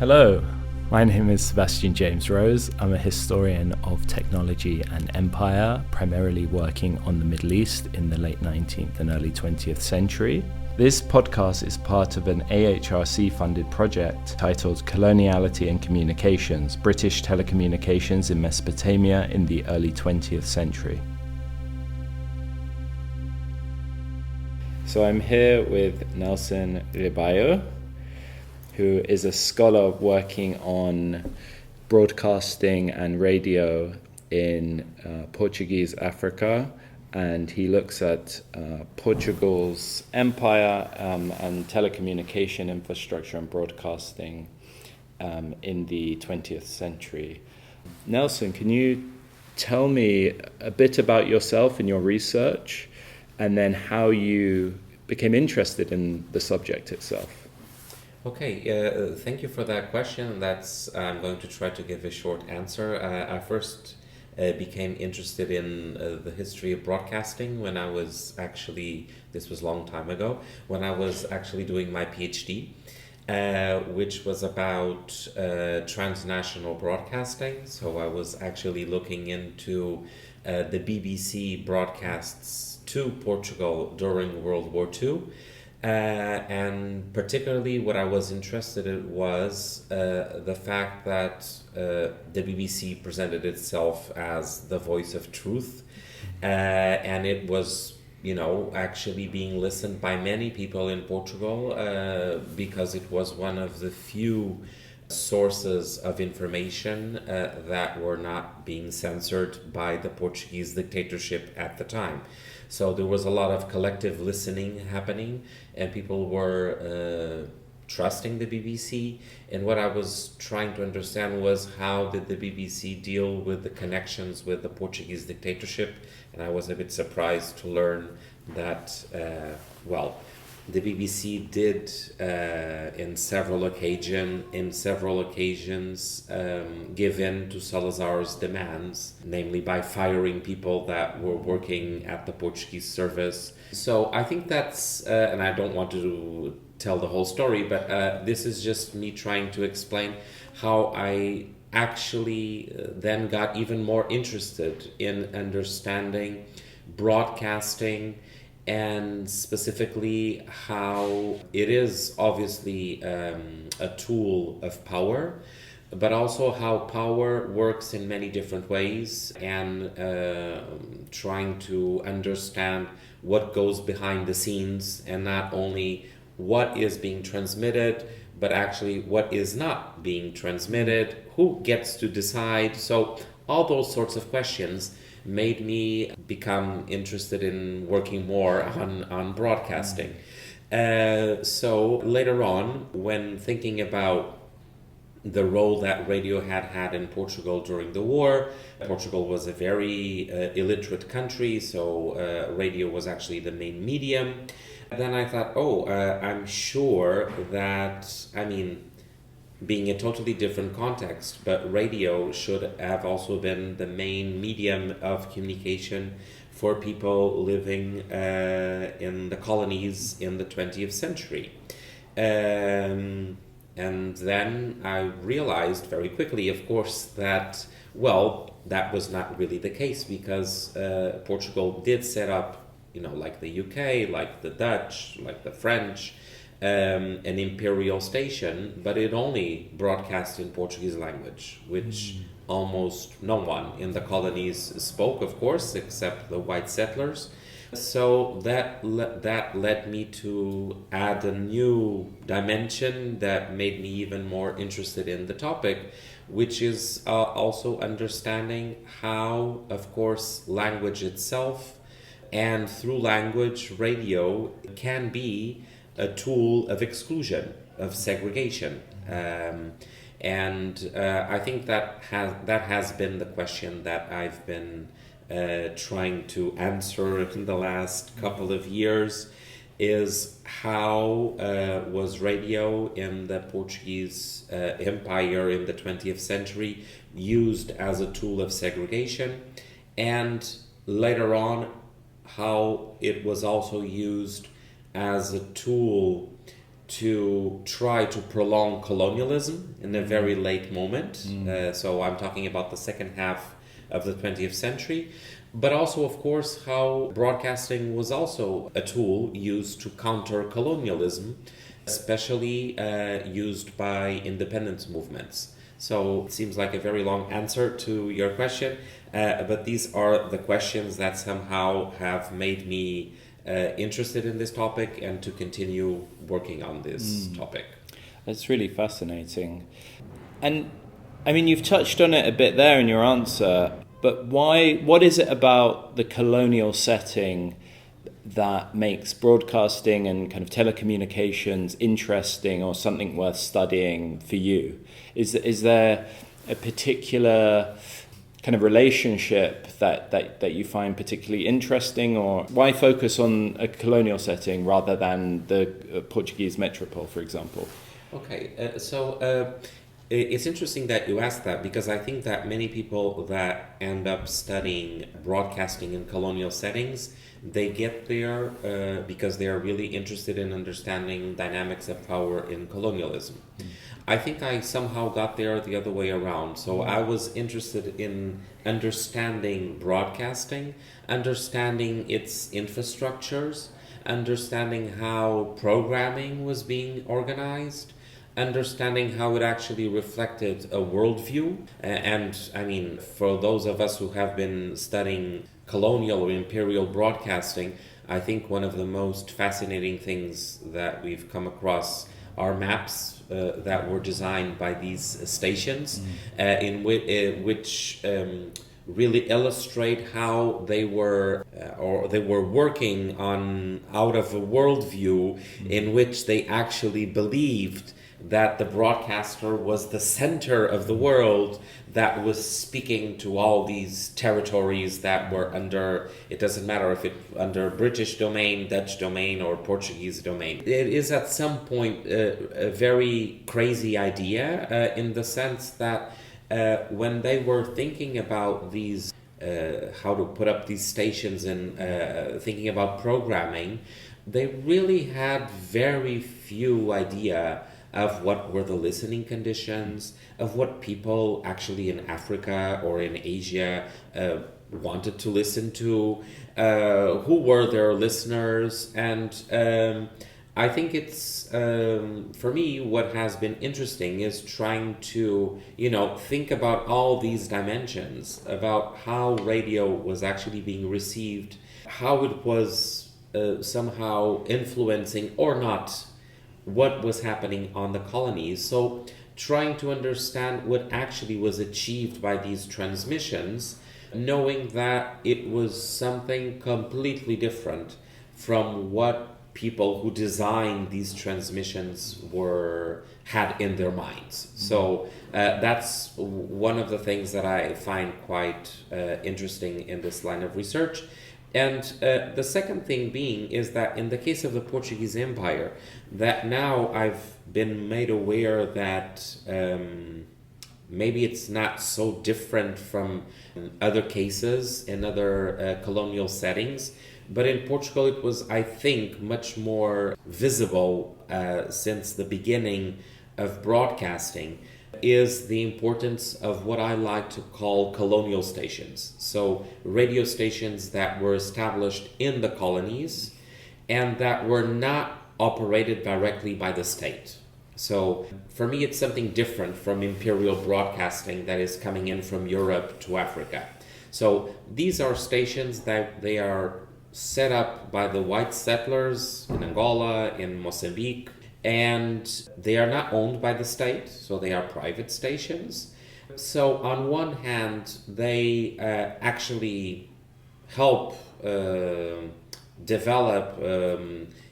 Hello, my name is Sebastian James Rose. I'm a historian of technology and empire, primarily working on the Middle East in the late 19th and early 20th century. This podcast is part of an AHRC-funded project titled Coloniality and Communications, British Telecommunications in Mesopotamia in the early 20th century. So I'm here with Nelson Ribeiro, who is a scholar working on broadcasting and radio in Portuguese Africa, and he looks at Portugal's empire and telecommunication infrastructure and broadcasting in the 20th century. Nelson, can you tell me a bit about yourself and your research, and then how you became interested in the subject itself? Okay, thank you for that question. I'm going to try to give a short answer. I first became interested in the history of broadcasting when I was this was a long time ago, when I was actually doing my PhD, which was about transnational broadcasting. So I was actually looking into the BBC broadcasts to Portugal during World War II. And particularly what I was interested in was the fact that the BBC presented itself as the voice of truth, and it was, actually being listened by many people in Portugal because it was one of the few sources of information that were not being censored by the Portuguese dictatorship at the time. So there was a lot of collective listening happening, and people were trusting the BBC. And what I was trying to understand was, how did the BBC deal with the connections with the Portuguese dictatorship? And I was a bit surprised to learn that, the BBC did in several occasions give in to Salazar's demands, namely by firing people that were working at the Portuguese service. So I think that's, and I don't want to tell the whole story, but this is just me trying to explain how I actually then got even more interested in understanding broadcasting, and specifically how it is obviously a tool of power, but also how power works in many different ways, and trying to understand what goes behind the scenes, and not only what is being transmitted, but actually what is not being transmitted, who gets to decide. So all those sorts of questions made me become interested in working more on broadcasting. So later on, when thinking about the role that radio had in Portugal during the war, Portugal was a very illiterate country, so radio was actually the main medium. Then I thought, I'm sure that, being a totally different context, but radio should have also been the main medium of communication for people living in the colonies in the 20th century. And then I realized very quickly, of course, that that was not really the case, because Portugal did set up, like the UK, like the Dutch, like the French, an imperial station, but it only broadcast in Portuguese language, which almost no one in the colonies spoke, of course, except the white settlers. So that led me to add a new dimension that made me even more interested in the topic, which is also understanding how, of course, language itself, and through language, radio can be a tool of exclusion, of segregation, and I think that has been the question that I've been trying to answer in the last couple of years, is how was radio in the Portuguese Empire in the 20th century used as a tool of segregation, and later on how it was also used as a tool to try to prolong colonialism in a very late moment. So I'm talking about the second half of the 20th century. But also, of course, how broadcasting was also a tool used to counter colonialism, especially used by independence movements. So it seems like a very long answer to your question, but these are the questions that somehow have made me interested in this topic and to continue working on this topic. That's really fascinating. And I mean, you've touched on it a bit there in your answer, but what is it about the colonial setting that makes broadcasting and kind of telecommunications interesting or something worth studying for you? Is there a particular kind of relationship that you find particularly interesting, or why focus on a colonial setting rather than the Portuguese metropole, for example? Okay, it's interesting that you asked that, because I think that many people that end up studying broadcasting in colonial settings, they get there because they are really interested in understanding dynamics of power in colonialism. I think I somehow got there the other way around. So I was interested in understanding broadcasting, understanding its infrastructures, understanding how programming was being organized, understanding how it actually reflected a worldview. And I mean, for those of us who have been studying colonial or imperial broadcasting, I think one of the most fascinating things that we've come across are maps that were designed by these stations, in which really illustrate how they were working on out of a worldview in which they actually believed that the broadcaster was the center of the world that was speaking to all these territories that were under, it doesn't matter if it under British domain, Dutch domain, or Portuguese domain. It is at some point a very crazy idea in the sense that when they were thinking about these, how to put up these stations and thinking about programming, they really had very few idea of what were the listening conditions, of what people actually in Africa or in Asia wanted to listen to, who were their listeners. And I think it's, for me, what has been interesting is trying to, think about all these dimensions, about how radio was actually being received, how it was somehow influencing or not what was happening on the colonies. So trying to understand what actually was achieved by these transmissions, knowing that it was something completely different from what people who designed these transmissions had in their minds. So that's one of the things that I find quite interesting in this line of research. And the second thing being is that in the case of the Portuguese Empire, that now I've been made aware that maybe it's not so different from other cases in other colonial settings, but in Portugal it was, I think, much more visible since the beginning of broadcasting, is the importance of what I like to call colonial stations. So radio stations that were established in the colonies and that were not operated directly by the state. So for me, it's something different from imperial broadcasting that is coming in from Europe to Africa. So these are stations that they are set up by the white settlers in Angola, in Mozambique, and they are not owned by the state, so they are private stations. So on one hand, they actually help develop,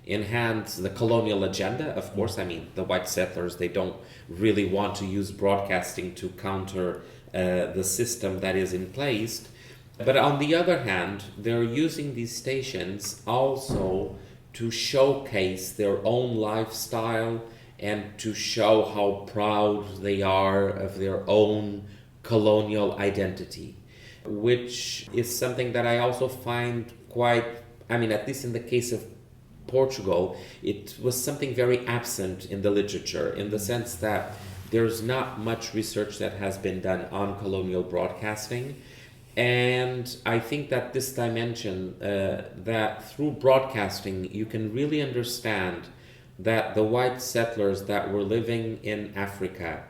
enhance the colonial agenda. Of course, I mean, the white settlers, they don't really want to use broadcasting to counter the system that is in place. But on the other hand, they're using these stations also to showcase their own lifestyle and to show how proud they are of their own colonial identity, which is something that I also find quite, I mean, at least in the case of Portugal, it was something very absent in the literature, in the sense that there's not much research that has been done on colonial broadcasting. And I think that this dimension, that through broadcasting, you can really understand that the white settlers that were living in Africa,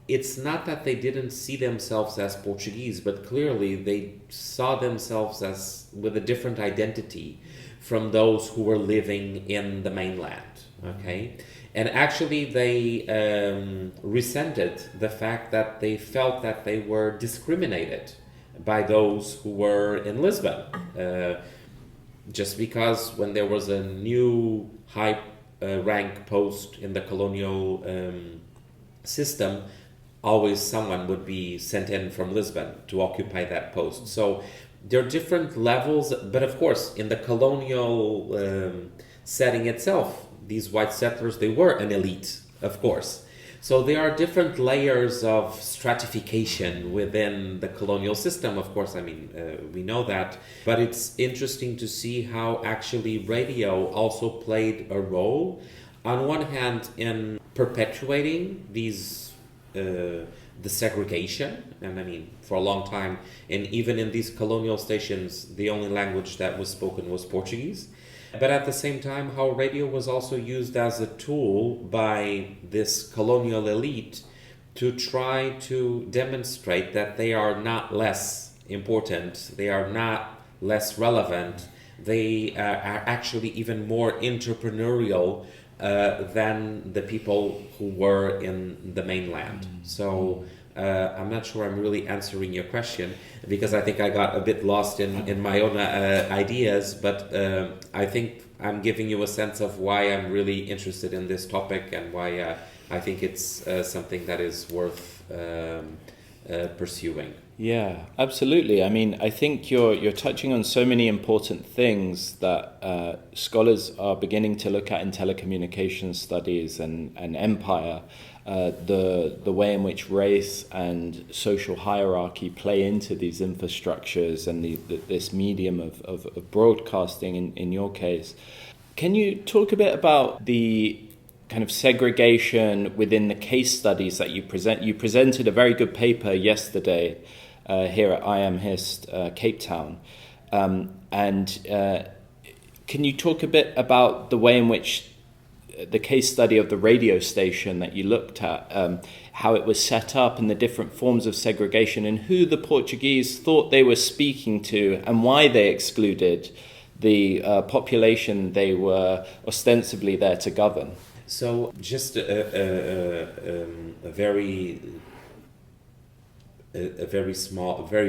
it's not that they didn't see themselves as Portuguese, but clearly they saw themselves as with a different identity from those who were living in the mainland. Okay, and actually they resented the fact that they felt that they were discriminated by those who were in Lisbon, just because when there was a new high rank post in the colonial system, always someone would be sent in from Lisbon to occupy that post. So there are different levels, but of course, in the colonial setting itself, these white settlers, they were an elite, of course. So there are different layers of stratification within the colonial system, of course. I mean, we know that. But it's interesting to see how actually radio also played a role, on one hand, in perpetuating these the segregation. And I mean, for a long time, and even in these colonial stations, the only language that was spoken was Portuguese. But at the same time, how radio was also used as a tool by this colonial elite to try to demonstrate that they are not less important, they are not less relevant, they are actually even more entrepreneurial than the people who were in the mainland. So I'm not sure I'm really answering your question, because I think I got a bit lost in my own ideas, but I think I'm giving you a sense of why I'm really interested in this topic, and why I think it's something that is worth pursuing. Yeah, absolutely. I mean, I think you're touching on so many important things that scholars are beginning to look at in telecommunications studies and empire. The way in which race and social hierarchy play into these infrastructures and this medium of broadcasting in your case. Can you talk a bit about the kind of segregation within the case studies that you present? You presented a very good paper yesterday here at IAMHIST Cape Town. And can you talk a bit about the way in which the case study of the radio station that you looked at, how it was set up and the different forms of segregation, and who the Portuguese thought they were speaking to and why they excluded the population they were ostensibly there to govern? So just a very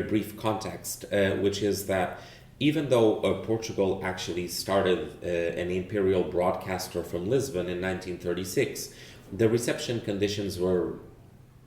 brief context, which is that even though Portugal actually started an imperial broadcaster from Lisbon in 1936, the reception conditions were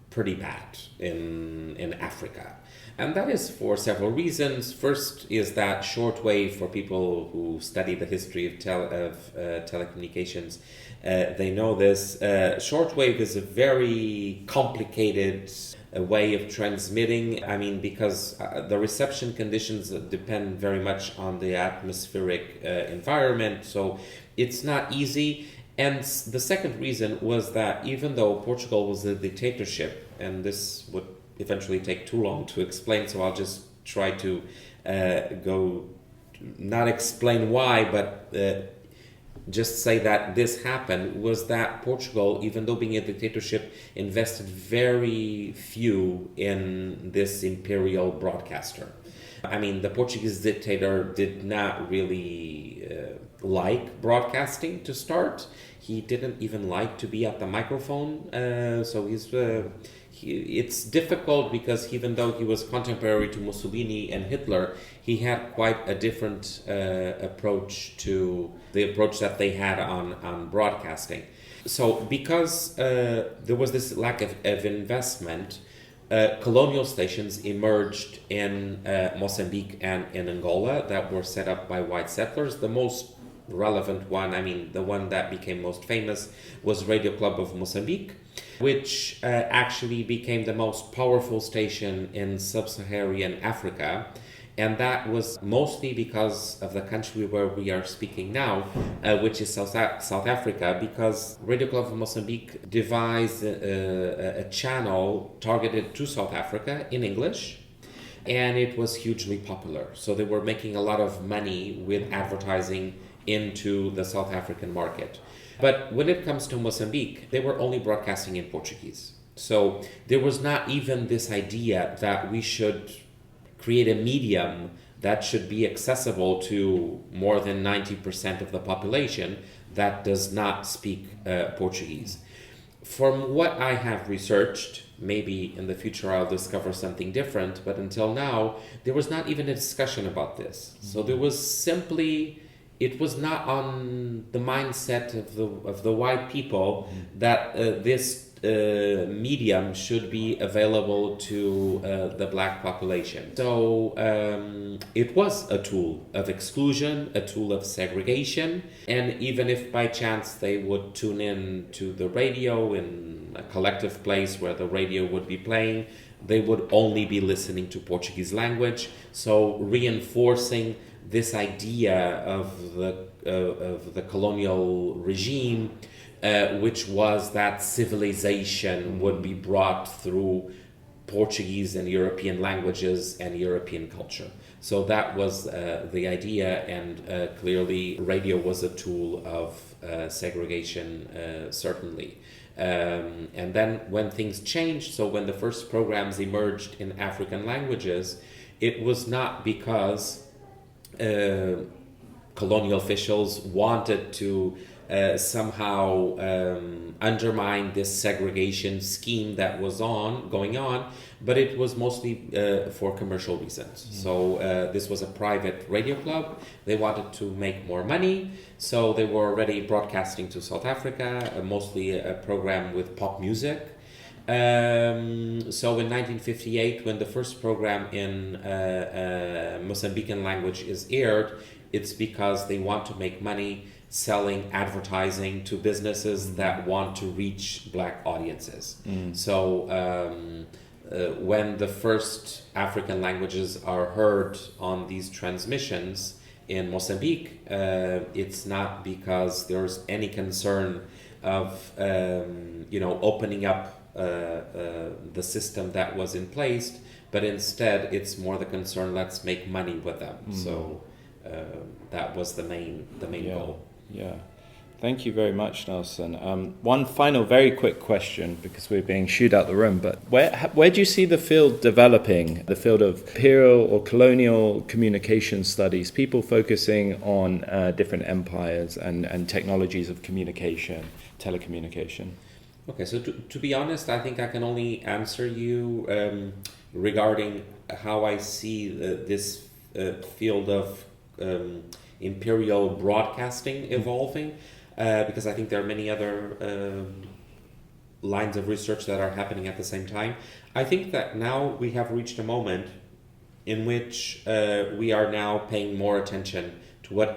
pretty bad in Africa. And that is for several reasons. First is that shortwave, for people who study the history of telecommunications, they know this. Shortwave is a very complicated way of transmitting. I mean, because the reception conditions depend very much on the atmospheric environment, so it's not easy. And the second reason was that even though Portugal was a dictatorship, and this would eventually take too long to explain, so I'll just try to not explain why, but just say that this happened, was that Portugal, even though being a dictatorship, invested very few in this imperial broadcaster. I mean, the Portuguese dictator did not really like broadcasting to start. He didn't even like to be at the microphone, so it's difficult, because even though he was contemporary to Mussolini and Hitler, he had quite a different approach to the approach that they had on broadcasting. So because there was this lack of investment, colonial stations emerged in Mozambique and in Angola that were set up by white settlers. The most relevant one, I mean, the one that became most famous, was Radio Club of Mozambique, which actually became the most powerful station in sub-Saharan Africa. And that was mostly because of the country where we are speaking now, which is South Africa, because Radio Club of Mozambique devised a channel targeted to South Africa in English, and it was hugely popular. So they were making a lot of money with advertising into the South African market. But when it comes to Mozambique, they were only broadcasting in Portuguese. So there was not even this idea that we should create a medium that should be accessible to more than 90% of the population that does not speak Portuguese. From what I have researched, maybe in the future I'll discover something different, but until now, there was not even a discussion about this. So there was simply, it was not on the mindset of the white people that this medium should be available to the black population. So it was a tool of exclusion, a tool of segregation, and even if by chance they would tune in to the radio in a collective place where the radio would be playing, they would only be listening to Portuguese language, so reinforcing this idea of the colonial regime, which was that civilization would be brought through Portuguese and European languages and European culture. So that was the idea, and clearly radio was a tool of segregation, certainly. And then when things changed, so when the first programs emerged in African languages, it was not because colonial officials wanted to somehow undermine this segregation scheme that was going on, but it was mostly for commercial reasons. So this was a private radio club. They wanted to make more money, so they were already broadcasting to South Africa, mostly a program with pop music. So in 1958, when the first program in Mozambican language is aired, it's because they want to make money selling advertising to businesses that want to reach black audiences. So when the first African languages are heard on these transmissions in Mozambique, it's not because there's any concern of opening up the system that was in place, but instead it's more the concern, let's make money with them. So that was the main goal. Yeah, thank you very much, Nelson. One final very quick question, because we're being shooed out the room, but where do you see the field developing, the field of imperial or colonial communication studies, people focusing on different empires and technologies of communication, telecommunication? Okay, so to be honest, I think I can only answer you regarding how I see this field of imperial broadcasting evolving, because I think there are many other lines of research that are happening at the same time. I think that now we have reached a moment in which we are now paying more attention to what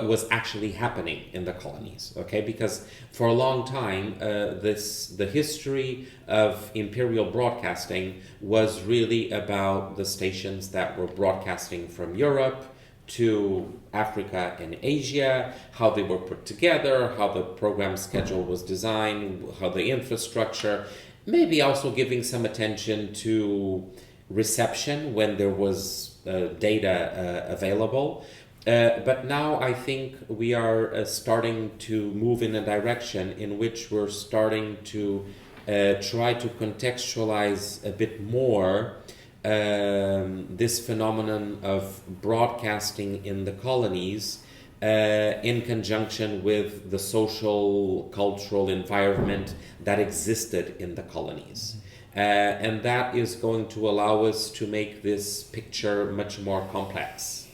was actually happening in the colonies. Okay, because for a long time, the history of imperial broadcasting was really about the stations that were broadcasting from Europe to Africa and Asia, how they were put together, how the program schedule was designed, how the infrastructure, maybe also giving some attention to reception when there was data available. But now I think we are starting to move in a direction in which we're starting to try to contextualize a bit more this phenomenon of broadcasting in the colonies in conjunction with the social, cultural environment that existed in the colonies. And that is going to allow us to make this picture much more complex.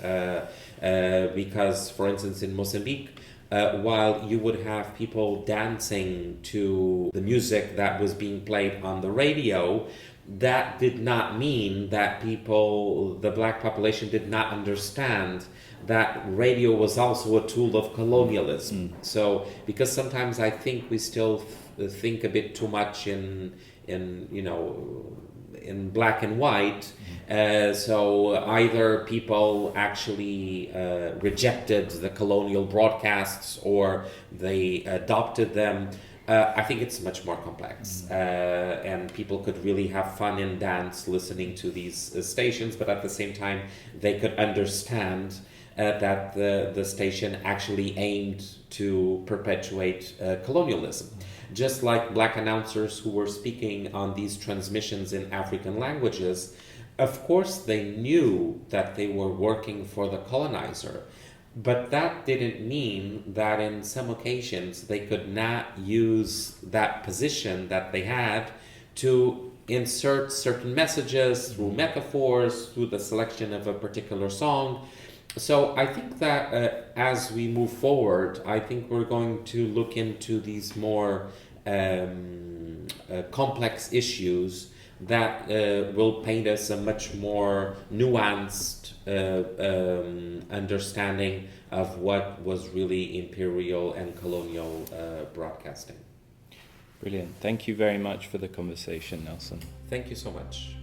Because, for instance, in Mozambique, while you would have people dancing to the music that was being played on the radio, that did not mean that the black population did not understand that radio was also a tool of colonialism. So, because sometimes I think we still think a bit too much in in black and white. So either people actually rejected the colonial broadcasts or they adopted them. I think it's much more complex, and people could really have fun and dance listening to these stations, but at the same time they could understand that the station actually aimed to perpetuate colonialism. Just like black announcers who were speaking on these transmissions in African languages, of course they knew that they were working for the colonizer, but that didn't mean that in some occasions they could not use that position that they had to insert certain messages through metaphors, through the selection of a particular song. So I think that as we move forward, I think we're going to look into these more complex issues that will paint us a much more nuanced understanding of what was really imperial and colonial broadcasting. Brilliant. Thank you very much for the conversation, Nelson. Thank you so much.